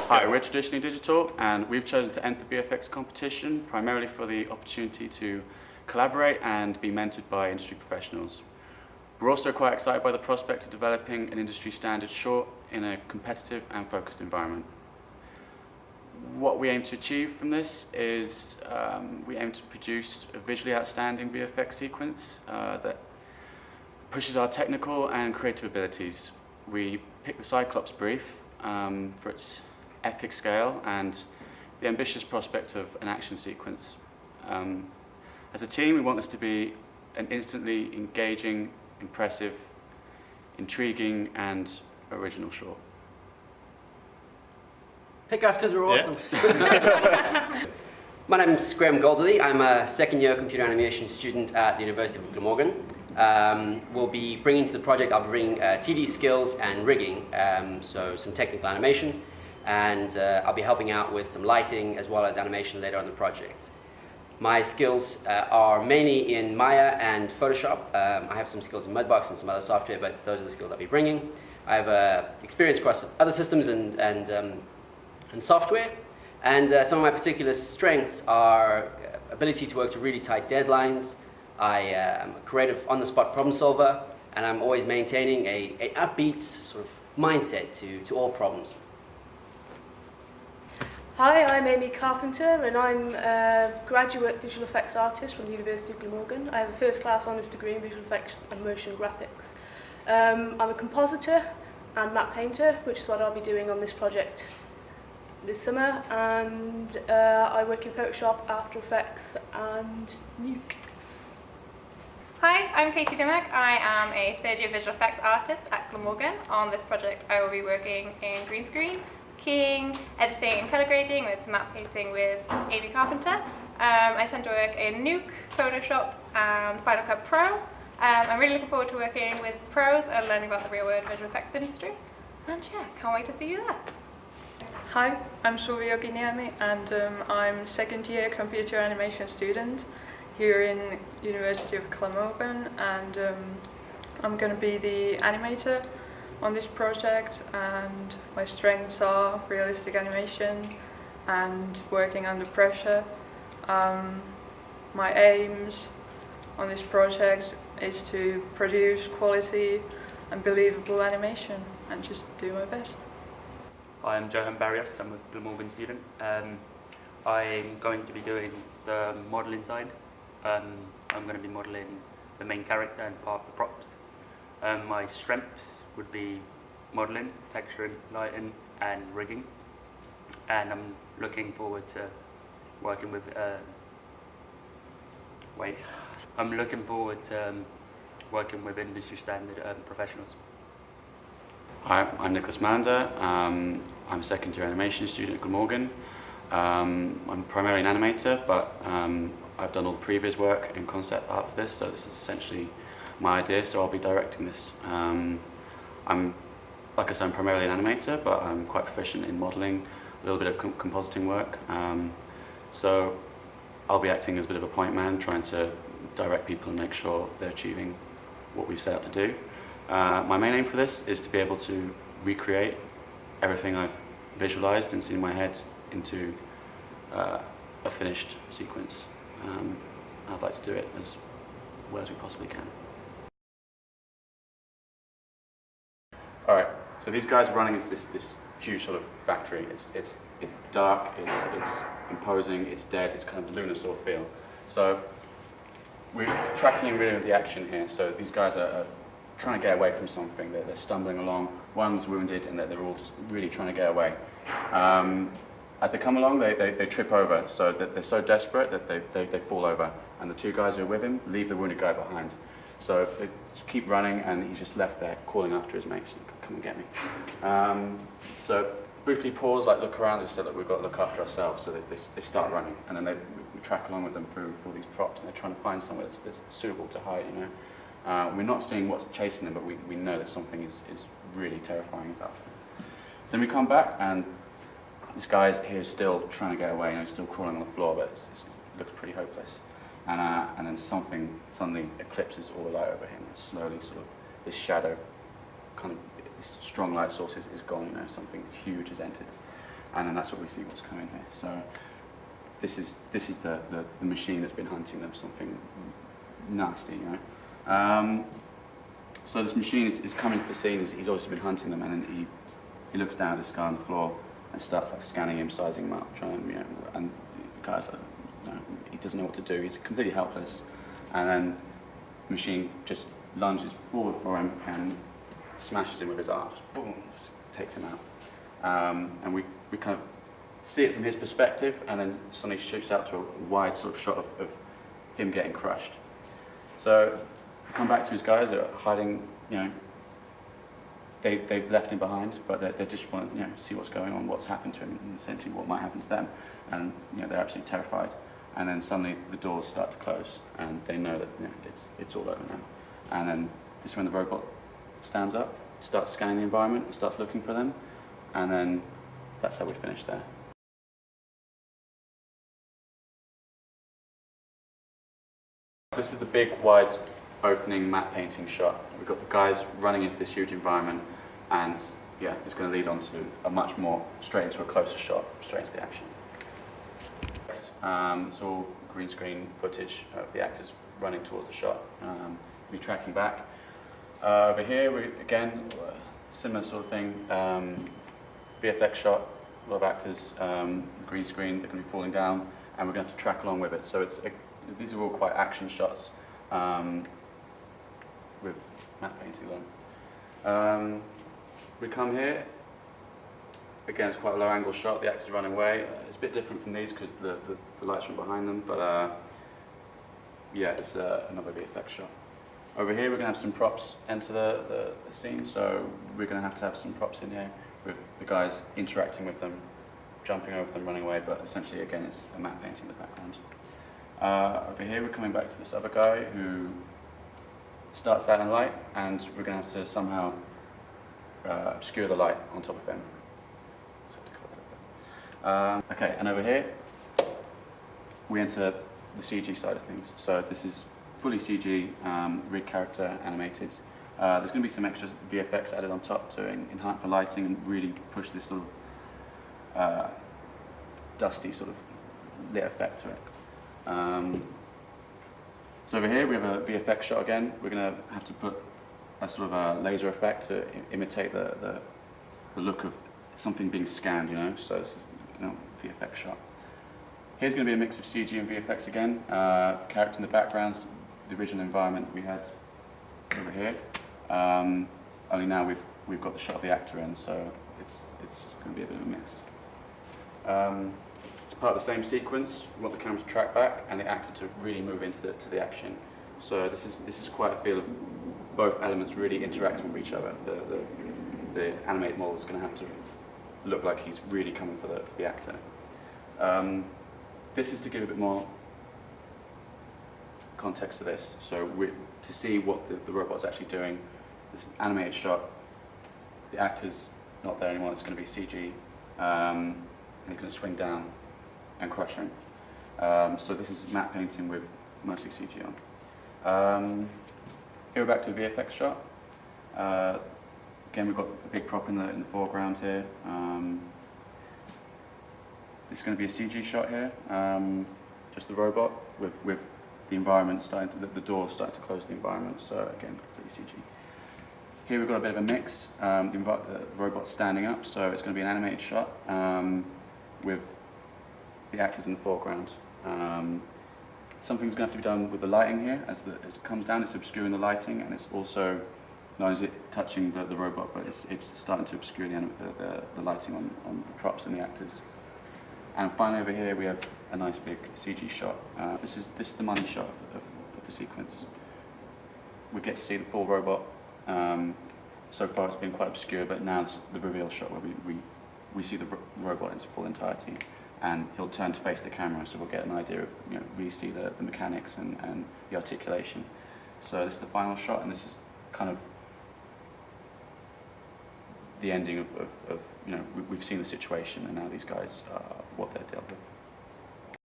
Hi, we're Traditionally Digital, and we've chosen to enter the BFX competition primarily for the opportunity to collaborate and be mentored by industry professionals. We're also quite excited by the prospect of developing an industry standard short in a competitive and focused environment. What we aim to achieve from this is we aim to produce a visually outstanding VFX sequence that pushes our technical and creative abilities. We picked the Cyclops brief for its epic scale and the ambitious prospect of an action sequence. As a team, we want this to be an instantly engaging, impressive, intriguing, and original short. Pick us because we're awesome. My name's Graham Goldsworthy. I'm a second-year computer animation student at the University of Glamorgan. We'll be bringing to the project, I'll be bringing TD skills and rigging, so some technical animation, and I'll be helping out with some lighting as well as animation later on the project. My skills are mainly in Maya and Photoshop. I have some skills in Mudbox and some other software, but those are the skills I'll be bringing. I have experience across other systems and software, and some of my particular strengths are ability to work to really tight deadlines. I am a creative, on-the-spot problem solver, and I'm always maintaining a upbeat sort of mindset to all problems. Hi, I'm Amy Carpenter, and I'm a graduate visual effects artist from the University of Glamorgan. I have a first-class honours degree in visual effects and motion graphics. I'm a compositor and matte painter, which is what I'll be doing on this project this summer, and I work in Photoshop, After Effects, and Nuke. Hi, I'm Katie Dimmock. I am a third-year visual effects artist at Glamorgan. On this project, I will be working in green screen, keying, editing and colour grading with some matte painting with Amy Carpenter. I tend to work in Nuke, Photoshop and Final Cut Pro. I'm really looking forward to working with pros and learning about the real-world visual effects industry. And yeah, can't wait to see you there. Hi, I'm Surya Giniami, and I'm second-year computer animation student here in University of Glamorgan, and I'm going to be the animator on this project, and my strengths are realistic animation and working under pressure. My aims on this project is to produce quality and believable animation and just do my best. Hi, I'm Johan Barrios. I'm a Glamorgan student. I'm going to be doing the modelling side. I'm going to be modelling the main character and part of the props. My strengths would be modelling, texturing, lighting and rigging. And I'm looking forward to working with industry standard professionals. Hi, I'm Nicholas Mander. I'm a second-year animation student at Glamorgan. I'm primarily an animator, but I've done all the previous work in concept art for this, so this is essentially my idea, so I'll be directing this. Like I said, I'm primarily an animator, but I'm quite proficient in modelling, a little bit of compositing work. So I'll be acting as a bit of a point man, trying to direct people and make sure they're achieving what we've set out to do. My main aim for this is to be able to recreate everything I've visualised and seen in my head into a finished sequence. I'd like to do it as well as we possibly can. Alright, so these guys are running into this huge sort of factory. It's dark, it's imposing, it's dead, it's kind of Lunasaur feel. So we're tracking really with the action here. So these guys are trying to get away from something. They're stumbling along. One's wounded, and they're all just really trying to get away. As they come along, they trip over. So that they're so desperate that they fall over. And the two guys who are with him leave the wounded guy behind. So they just keep running, and he's just left there calling after his mates. Come and get me. So briefly pause, look around, and say that we've got to look after ourselves. So they start running, and then we track along with them through these props, and they're trying to find somewhere that's suitable to hide. We're not seeing what's chasing them, but we know that something is really terrifying is after them. Then we come back, and this guy here is still trying to get away, still crawling on the floor, but it looks pretty hopeless. And then something suddenly eclipses all the light over him, and slowly sort of this shadow, kind of this strong light source is gone, something huge has entered. and then that's what we see what's coming here. So this is the machine that's been hunting them, something nasty, you know. So this machine is coming to the scene. He's obviously been hunting them, and then he looks down at this guy on the floor and starts like scanning him, sizing him up, trying, you know, and the guy's like, you know, he doesn't know what to do. He's completely helpless, and then the machine just lunges forward for him and smashes him with his arm. Just boom, just takes him out. And we kind of see it from his perspective, and then suddenly shoots out to a wide sort of shot of him getting crushed. So we come back to his guys that are hiding, you know, they've left him behind, but they just want to, you know, see what's going on, what's happened to him, and essentially what might happen to them. And, you know, they're absolutely terrified. And then suddenly the doors start to close, and they know that, you know, it's all over now. And then this is when the robot stands up, starts scanning the environment, and starts looking for them, and then that's how we finish there. This is the big, wide, opening matte painting shot. We've got the guys running into this huge environment, and yeah, it's going to lead on to a much more straight into a closer shot, straight into the action. It's all green screen footage of the actors running towards the shot. We'll be tracking back. Over here, again, similar sort of thing. BFX shot, a lot of actors, green screen, they're going to be falling down, and we're going to have to track along with it. So these are all quite action shots with matte painting on. We come here. Again, it's quite a low angle shot, the actors are running away. It's a bit different from these because the lights are behind them, but yeah, it's another VFX shot. Over here we're going to have some props enter the scene, so we're going to have some props in here with the guys interacting with them, jumping over them, running away, but essentially again it's a matte painting in the background. Over here we're coming back to this other guy who starts out in light, and we're going to have to somehow obscure the light on top of him. Okay, and over here we enter the CG side of things. So this is fully CG, rig character animated. There's going to be some extra VFX added on top to enhance the lighting and really push this sort of dusty sort of lit effect to it. So over here we have a VFX shot again. We're going to have to put a sort of a laser effect to imitate the look of something being scanned, you know. So this is, you know, VFX shot. Here's going to be a mix of CG and VFX again. The character in the background, the original environment we had over here. Only now we've got the shot of the actor in, so it's going to be a bit of a mix. It's part of the same sequence. We want the camera to track back and the actor to really move into the action. So this is quite a feel of both elements really interacting with each other. The animated model is going to have to look like he's really coming for the actor. This is to give a bit more context to this. So to see what the robot's actually doing. This is an animated shot. The actor's not there anymore. It's going to be CG, and he's going to swing down and crush him. So this is matte painting with mostly CG on. Here we're back to a VFX shot. Again, we've got a big prop in the foreground here. It's going to be a CG shot here, just the robot with the environment starting to, the doors starting to close the environment. So again, completely CG. Here we've got a bit of a mix. The robot's standing up, so it's going to be an animated shot with the actors in the foreground. Something's going to have to be done with the lighting here. As it comes down, it's obscuring the lighting, and it's also, not only is it touching the robot, but it's starting to obscure the lighting on the props and the actors. And finally over here we have a nice big CG shot. This is the money shot of the sequence. We get to see the full robot. So far it's been quite obscure, but now this is the reveal shot where we see the robot in its full entirety, and he'll turn to face the camera, so we'll get an idea of, you know, really see the mechanics and the articulation. So this is the final shot, and this is kind of the ending of you know, we've seen the situation, and now these guys are what they're dealt with.